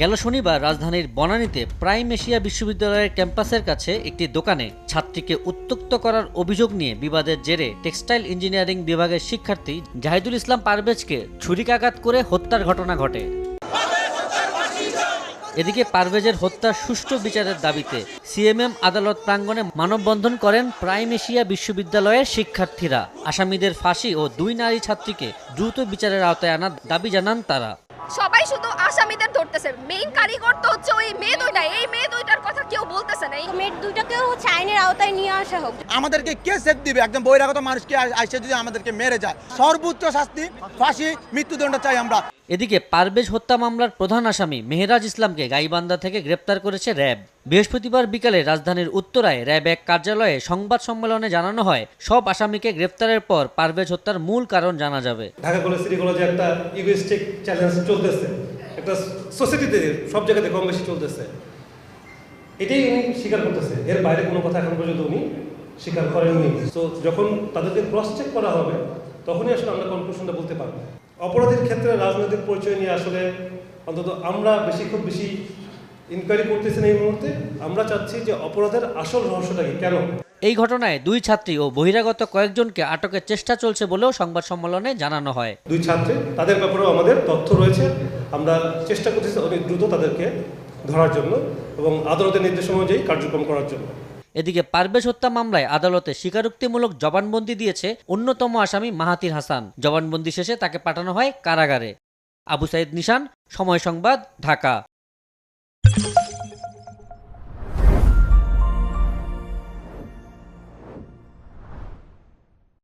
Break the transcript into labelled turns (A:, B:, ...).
A: গেল শনিবার রাজধানীর বনানীতে প্রাইম এশিয়া বিশ্ববিদ্যালয়ের ক্যাম্পাসের কাছে একটি দোকানে ছাত্রীকে উত্ত্যক্ত করার অভিযোগ নিয়ে বিবাদের জেরে টেক্সটাইল ইঞ্জিনিয়ারিং বিভাগের শিক্ষার্থী জাহিদুল ইসলাম পারভেজকে ছুরিকাঘাত করে হত্যার ঘটনা ঘটে। এদিকে পারভেজের হত্যার সুষ্ঠু বিচারের দাবিতে সিএমএম আদালত প্রাঙ্গণে মানববন্ধন করেন প্রাইম এশিয়া বিশ্ববিদ্যালয়ের শিক্ষার্থীরা। আসামিদের ফাঁসি ও 2 নারী ছাত্রীকে দ্রুত বিচারের আওতায় আনার দাবি জানান তারা।
B: সবাই শুধু আসামিদের ধরতেছে, মেইন কারিগর তো হচ্ছে ওই মেয়ে দুইটা, এই মেয়ে দুইটার কথা কেউ বলতেছে না। এই
C: মেয়ে দুইটাকেও হচ্ছে আইনের আওতায় নিয়ে আসা হোক।
D: আমাদেরকে কে সেফ দিবে? একদম বহিরাগত মানুষকে আইসে যদি আমাদেরকে মেরে যায়, সর্বোচ্চ শাস্তি ফাঁসি, মৃত্যুদণ্ড চাই আমরা।
A: এদিকে পারভেজ হত্যা মামলার প্রধান আসামি মেহেরাজ ইসলামকে গাইবান্ধা থেকে গ্রেপ্তার করেছে র্যাব। বৃহস্পতিবার বিকালে রাজধানীর উত্তরায় র্যাব এক কার্যালয়ে সংবাদ সম্মেলনে জানানো হয়, সব আসামিকে গ্রেপ্তারের পর পারভেজ হত্যার মূল কারণ জানা যাবে।
E: ঢাকা কলেজ সিটি কলেজে একটা ইগোইস্টিক চ্যালেঞ্জ চলতেছে, একটা সোসাইটিতে সব জায়গাতে কম বেশি চলতেছে, এটাই উনি স্বীকার করতেছে। এর বাইরে কোনো কথা এখন পর্যন্ত উনি স্বীকার করেননি। তো যখন তাদেরকে ক্রস চেক করা হবে তখনই আসলে আমরা কনক্লুশনটা বলতে পারবো। অপরাধীর ক্ষেত্রে রাজনৈতিক পরিচয় নিয়ে আসলে অন্তত আমরা খুব বেশি ইনকোয়ারি করতেছি না এই মুহূর্তে। আমরা চাচ্ছি যে অপরাধের আসল রহস্যটা কি, কেন
A: এই ঘটনায় 2 ছাত্রী ও বহিরাগত কয়েকজনকে আটকের চেষ্টা চলছে বলেও সংবাদ সম্মেলনে জানানো হয়।
E: 2 ছাত্রী, তাদের ব্যাপারেও আমাদের তথ্য রয়েছে। আমরা চেষ্টা করতেছি অনেক দ্রুত তাদেরকে ধরার জন্য এবং আদালতের নির্দেশ অনুযায়ী কার্যক্রম করার জন্য।
A: এদিকে পারভেজ হত্যা মামলায় আদালতে স্বীকারোক্তিমূলক জবানবন্দি দিয়েছে অন্যতম আসামি মাহাতির হাসান। জবানবন্দি শেষে তাকে পাঠানো হয় কারাগারে। আবু সাইদ নিশান, সময় সংবাদ, ঢাকা।